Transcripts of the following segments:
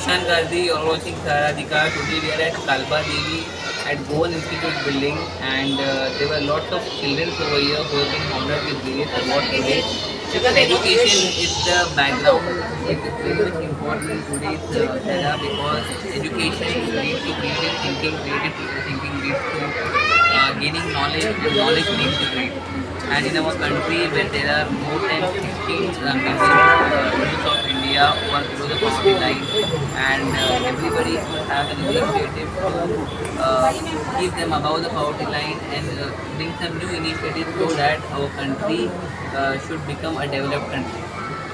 Ishan Gandhi, you're watching Saradhika. Today we are at Kalba Devi at Goan Institute building, and there were lots of children over here who have been honored with various awards today. Education is the background. It is very much important in today's era because education leads to creative thinking. Creative thinking leads to gaining knowledge, and knowledge makes you great. And in our country, where there are more than 16 million youth of India who are below the poverty line, and everybody should have an initiative to keep them above the poverty line and bring some new initiatives so that our country should become a developed country.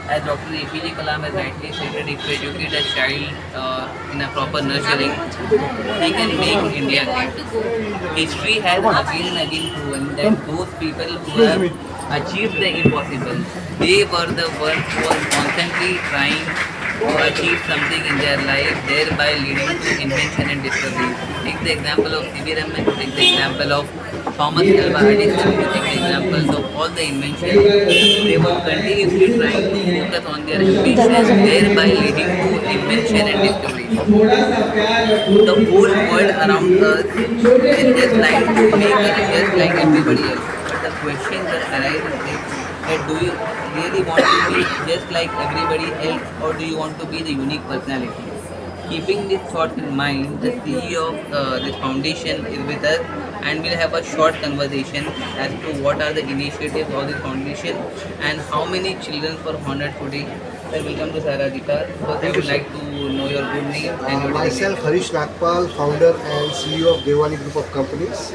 As Dr. APJ Kalam has rightly stated, if you educate a child in a proper nurturing, he can make India great. History has again and again proven that those people who have achieved the impossible, they were the ones who were constantly trying to achieve something in their life, thereby leading to invention and discovery. Take the example of C.V. Raman, take the example of Thomas Alva Edison, take the examples of all the inventions. They were continuously trying to focus on their ambitions, thereby leading to invention and discovery. The whole world around us is just like maker, just like everybody else. But the question that arises is that do you really want to be just like everybody else, or do you want to be the unique personality? Keeping these thoughts in mind, the CEO of this foundation is with us, and we'll have a short conversation as to what are the initiatives of this foundation and how many children were honored today. Sir, welcome to Saradhika. First, I would like to know your good name and your Myself, Harish Nagpal, founder and CEO of Devani Group of Companies.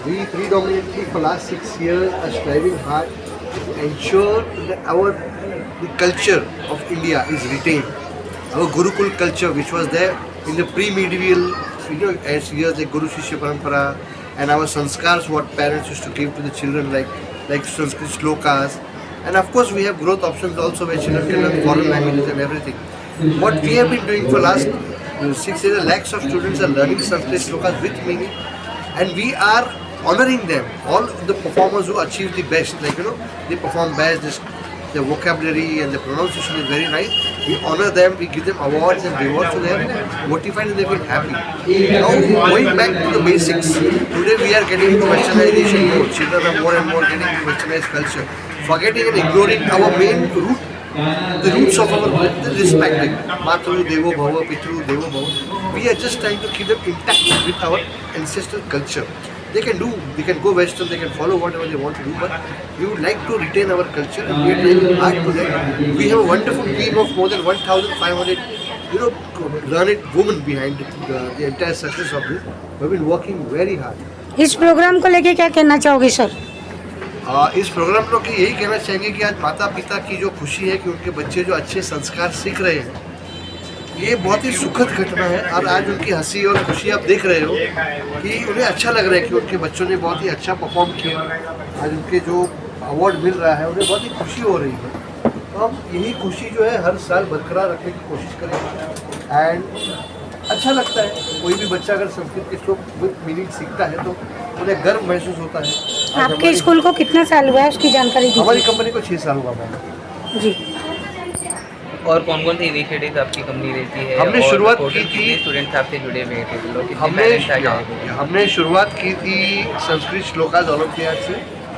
We predominantly for last 6 years are striving hard to ensure that the culture of India is retained. Our Gurukul culture, which was there in the pre-medieval as years like Guru Shishya Parampara, and our sanskars, what parents used to give to the children, like Sanskrit shlokas, and of course we have growth options also where children can learn foreign languages and everything. What we have been doing for last 6 years, lakhs of students are learning Sanskrit shlokas with meaning, and we are honoring them. All the performers who achieve the best, they perform best. The vocabulary and the pronunciation is very nice. We honor them, we give them awards and rewards, so they are motivated and they feel happy. Now, going back to the basics, today we are getting into westernization mode. Children are more and more getting into westernized culture, forgetting and ignoring our main root, the roots of our respecting. Matru Devo Bhava, Pitru Devo Bhava. We are just trying to keep them intact with our ancestral culture. They can go western, they can follow whatever they want to do, but we would like to retain our culture and we are trying hard to that. We have a wonderful team of more than 1,500 learned women behind the entire success of this. We've been working very hard. इस programme को लेके क्या कहना चाहोगे sir? इस programme को यही कहना चाहेंगे कि आज माता पिता की जो खुशी है कि उनके बच्चे जो अच्छे संस्कार सीख रहे हैं, ये बहुत ही सुखद घटना है। और आज उनकी हंसी और खुशी आप देख रहे हो कि उन्हें अच्छा लग रहा है कि उनके बच्चों ने बहुत ही अच्छा परफॉर्म किया। आज उनके जो अवार्ड मिल रहा है उन्हें बहुत ही खुशी हो रही है। तो हम यही खुशी जो है हर साल बरकरार रखने की कोशिश करेंगे। एंड अच्छा लगता है, कोई भी बच्चा अगर संस्कृत के श्लोक विद मीनिंग सीखता है तो उन्हें गर्व महसूस होता है। आपके स्कूल को कितना साल हुआ है उसकी जानकारी दीजिए। हमारी कंपनी को 6 साल हुआ मैम जी। और कौन कौन सी इनिशिएटिव आपकी कंपनी रहती है? हमने शुरुआत की थी, स्टूडेंट्स आपसे जुड़े हुए थे? हमने शुरुआत की थी संस्कृत श्लोकाज ओलंपियाड से।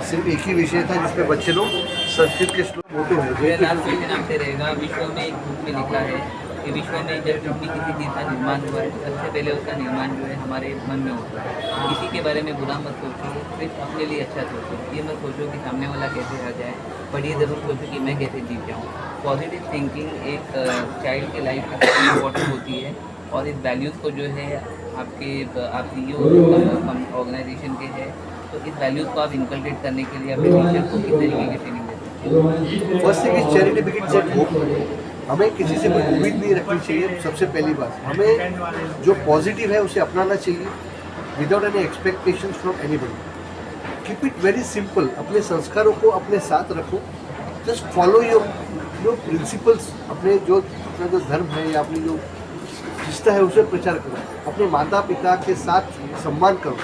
सिर्फ एक ही विषय था जिसमें बच्चे लोग संस्कृत के श्लोक मोटे हुए। लास्ट क्वेश्चन आपसे रहेगा। विश्व में एक बुक में लिखा है कि विश्व में जब भी किसी चीज़ का निर्माण हुआ है, सबसे पहले उसका निर्माण जो है हमारे मन में होता है। किसी के बारे में बुरा मत सोचो, सिर्फ अपने लिए अच्छा सोचो। ये मत सोचो कि सामने वाला कैसे रह जाए, पर ये ज़रूर सोचो कि मैं कैसे जीत जाऊँ। पॉजिटिव थिंकिंग एक चाइल्ड के लाइफ में बहुत इम्पोर्टेंट होती है, और इस वैल्यूज़ को जो है आप CEO ऑर्गेनाइजेशन के हैं, तो इस वैल्यूज़ को आप इनकलकेट करने के लिए अपने टीचर को किस तरीके की ट्रेनिंग देते हैं? First thing is charity begins at home. हमें किसी से कोई उम्मीद नहीं रखनी चाहिए। सबसे पहली बात, हमें जो पॉजिटिव है उसे अपनाना चाहिए without any expectations from anybody. Keep it very simple. अपने संस्कारों को अपने साथ रखो। Just follow your principles. अपना जो धर्म है या अपनी जो रिश्ता है उसे प्रचार करो। अपने माता पिता के साथ सम्मान करो,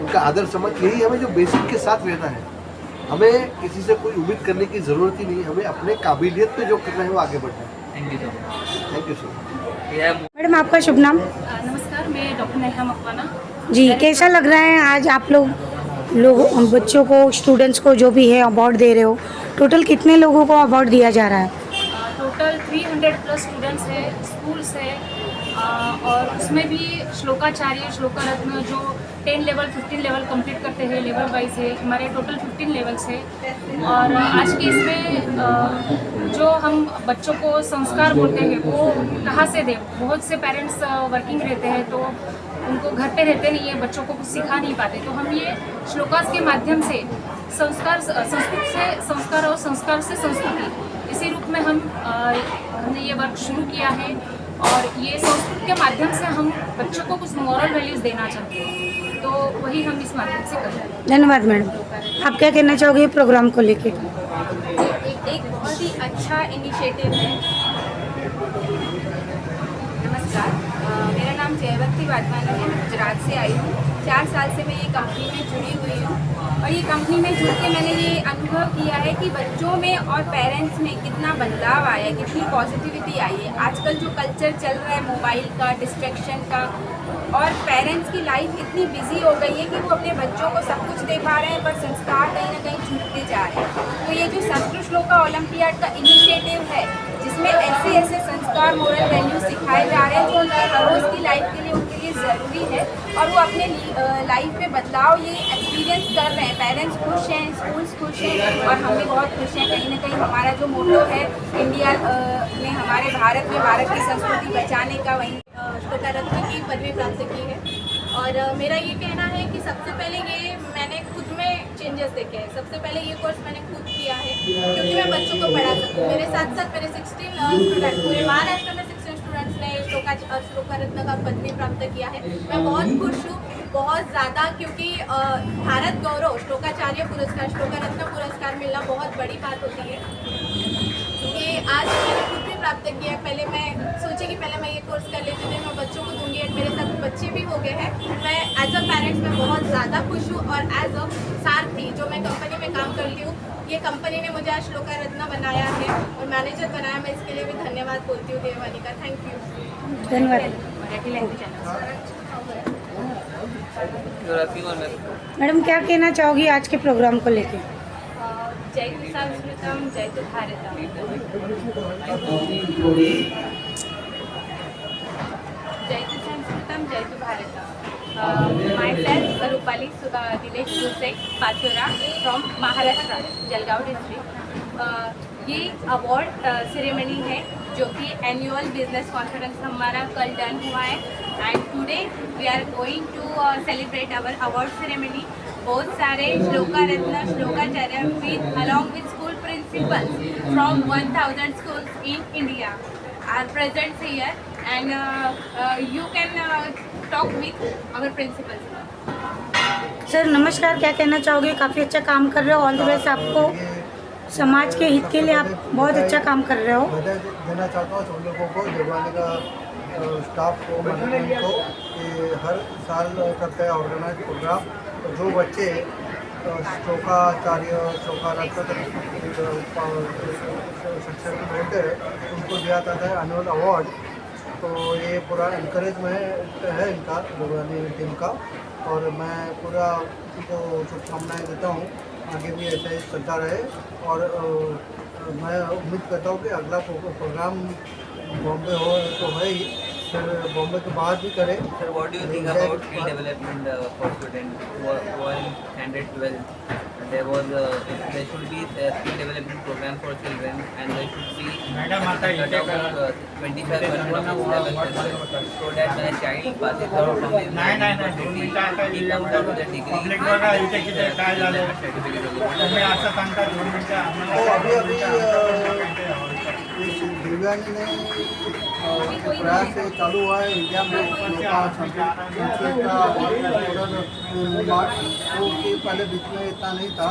उनका आदर समझ। यही हमें जो बेसिक के साथ रहना है। हमें किसी से कोई उम्मीद करने की ज़रूरत ही नहीं। हमें अपने काबिलियत पे जो करना है वो आगे बढ़ना है। Thank you so much. Thank you so much. We have madam आपका शुभ नाम? नमस्कार, मैं डॉक्टर नेहा मकवाना। जी, कैसा लग रहा है आज आप लोग बच्चों को, स्टूडेंट्स को जो भी है अवार्ड दे रहे हो? टोटल कितने लोगों को अवार्ड दिया जा रहा है? टोटल 300 प्लस स्टूडेंट्स है, स्कूल्स है, और उसमें भी श्लोकाचार्य, श्लोका रत्न जो 10 लेवल 15 लेवल कंप्लीट करते हैं, लेवल वाइज है, हमारे टोटल 15 लेवल्स है। और आज के इसमें जो हम बच्चों को संस्कार बोलते हैं वो कहाँ से दें? बहुत से पेरेंट्स वर्किंग रहते हैं तो उनको घर पे रहते नहीं है, बच्चों को कुछ सिखा नहीं पाते, तो हम ये श्लोकास के माध्यम से संस्कार, संस्कृत से संस्कार और संस्कार से संस्कृति, इसी रूप में हमने ये वर्क शुरू किया है। और ये संस्कृत के माध्यम से हम बच्चों को कुछ मॉरल वैल्यूज़ देना चाहते हैं, तो वही हम इस माध्यम से कर रहे हैं। धन्यवाद मैडम। आप क्या कहना चाहोगे प्रोग्राम को लेके? एक बहुत ही अच्छा इनिशिएटिव है। नमस्कार, मेरा नाम जयवंती वाधवानी है, मैं गुजरात से आई हूँ। 4 साल से मैं ये कंपनी में जुड़ी हुई हूँ और ये कंपनी में जुड़ के मैंने ये अनुभव किया है कि बच्चों में और पेरेंट्स में कितना बदलाव आया है, कितनी पॉजिटिविटी आई है। आजकल जो कल्चर चल रहा है मोबाइल का, डिस्ट्रैक्शन का, और पेरेंट्स की लाइफ इतनी बिजी हो गई है कि वो अपने बच्चों को सब कुछ दे पा रहे हैं पर संस्कार कहीं ना कहीं छूटते जा रहे हैं। तो ये जो संस्कृत श्लोका ओलंपियाड का इनिशिएटिव है जिसमें ऐसे संस्कार, मोरल वैल्यूज सिखाए जा रहे हैं जो उनकी हर रोज़ की लाइफ के लिए उनके लिए ज़रूरी है और वो अपने लाइफ में बदलाव ये एक्सपीरियंस कर रहे हैं। पेरेंट्स खुश हैं, स्कूल्स खुश हैं और हम भी बहुत खुश हैं। कहीं ना कहीं हमारा जो मोटो है इंडिया में, हमारे भारत में भारत की संस्कृति बचाने का, वहीं श्लोका रत्न की पदवी प्राप्त की है। और मेरा ये कहना है कि सबसे पहले ये मैंने खुद में चेंजेस देखे हैं। सबसे पहले ये कोर्स मैंने खुद किया है क्योंकि मैं बच्चों को पढ़ा सकूँ। मेरे साथ साथ मेरे 16 स्टूडेंट, पूरे महाराष्ट्र में 16 स्टूडेंट्स ने श्लोका रत्न का पदवी प्राप्त किया है। मैं बहुत खुश हूँ, बहुत ज़्यादा, क्योंकि भारत गौरव श्लोकाचार्य पुरस्कार, श्लोका रत्न पुरस्कार मिलना बहुत बड़ी बात होती है। ये आज मैंने खुद भी प्राप्त किया है। पहले मैं सोची कि पहले मैं ये कोर्स कर लेती थी, मैं बच्चों को दूंगी, और मेरे साथ बच्चे भी हो गए हैं। मैं एज अ पेरेंट्स मैं बहुत ज़्यादा खुश हूँ और एज अ सारथी जो मैं कंपनी में काम करती हूँ, ये कंपनी ने मुझे आज श्लोका रत्न बनाया है और मैनेजर बनाया। मैं इसके लिए भी धन्यवाद बोलती हूँ देवानी का। Thank you. धन्यवाद मैडम। क्या कहना चाहोगी आज के प्रोग्राम को लेके? जय तु संस्कृतम, जय तु भारतम। जय तु संस्कृतम, जय तु Bharatam. Myself, Rupali Dinesh Dusek, Pathura from Maharashtra, Jalgaon district। ये अवार्ड सेरेमनी है जो कि एनुअल बिजनेस कॉन्फ्रेंस हमारा कल डन हुआ है and today we are going to celebrate our award ceremony. बहुत सारे Shloka Ratna, Shlokacharya with along with school principals from 1000 schools in India are present here and you can talk with our principals. Sir नमस्कार, क्या कहना चाहोगे? काफ़ी अच्छा काम कर रहे हो, ऑल द बेस्ट आपको। समाज के हित के लिए आप बहुत अच्छा काम कर रहे हो। बधाई देना चाहता हूँ सब लोगों को, देवानी का स्टाफ को, मैनेजमेंट को, कि हर साल करते हैं ऑर्गेनाइज प्रोग्राम। तो जो बच्चे श्लोकाचार्य, श्लोका रत्न सक्सेसफुल होते हैं उनको दिया जाता है एनुअल अवार्ड। तो ये पूरा इनकरेजमेंट है इनका, देवानी टीम का, और मैं पूरा उनको शुभकामनाएँ देता हूँ। आगे भी ऐसा ही चलता रहे और मैं उम्मीद करता हूँ कि अगला प्रोग्राम बॉम्बे हो तो है ही, फिर बॉम्बे के बाद भी करें। Sir, what do you think about skill development for students who are in standard 12? There should be a skill development program for children, and there should be a cutoff of 25% of his level so that when a child passes out from his university, he comes out with a degree दिव्यांगी ने प्रयास से चालू हुआ है India में संस्कृत का निर्माण, तो कि पहले बीच में इतना नहीं था।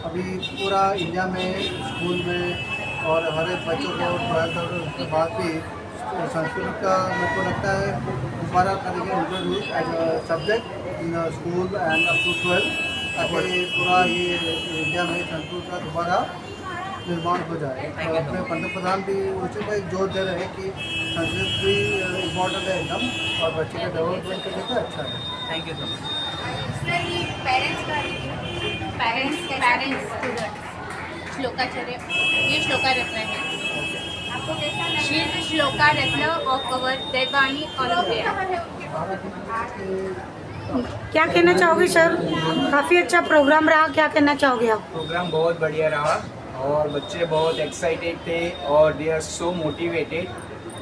अभी पूरा इंडिया में स्कूल में और हर एक बच्चों को 12th के बाद भी संस्कृत का मेरे को लगता है दोबारा करेंगे introduce as a subject in school and up to 12, ताकि पूरा ये इंडिया में संस्कृत का दोबारा निर्माण हो जाए। Thank और you, अपने sir. पंतप्रधान भी उसी पर जोर दे रहे हैं कि संस्कृत भी इम्पोर्टेंट है एकदम, और बच्चे का डेवलपमेंट के लिए तो अच्छा है। Thank you so much. Sir ये पेरेंट्स का पेरेंट्स स्टूडेंट्स श्लोकाचार्य, ये श्लोका रत्न है। आपको कैसा लगा? She is shloka Ratna of our देवानी ओलंपिया। क्या कहना चाहोगे सर? काफ़ी अच्छा प्रोग्राम रहा, क्या कहना चाहोगे आप? प्रोग्राम बहुत बढ़िया रहा और बच्चे बहुत एक्साइटेड थे और दे आर सो मोटिवेटेड।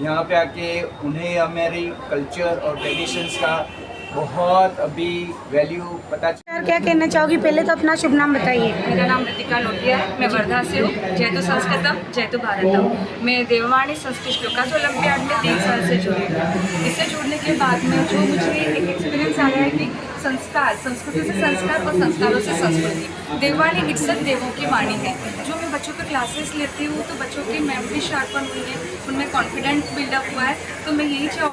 यहाँ पे आके उन्हें हमारी कल्चर और ट्रेडिशंस का बहुत अभी वैल्यू पता सर क्या कहना चाहोगी? पहले तो अपना शुभ नाम बताइए। मेरा नाम ऋतिका लोटिया है, मैं वर्धा से हूँ। जयतु संस्कृतम जयतु भारतम। मैं देववाणी संस्कृत श्लोकास ओलंपियाड में 3 साल से जुड़ी हूँ। इससे जुड़ने के बाद में जो मुझे एक एक्सपीरियंस आया है कि संस्कार, संस्कृति से संस्कार और संस्कारों से संस्कृति। देववाणी इट्सेल्फ देवों की वाणी है। जो मैं बच्चों के क्लासेस लेती हूँ तो बच्चों की मेमोरी शार्पन हुई है, उनमें कॉन्फिडेंस बिल्डअप हुआ है। तो मैं यही चाहूँ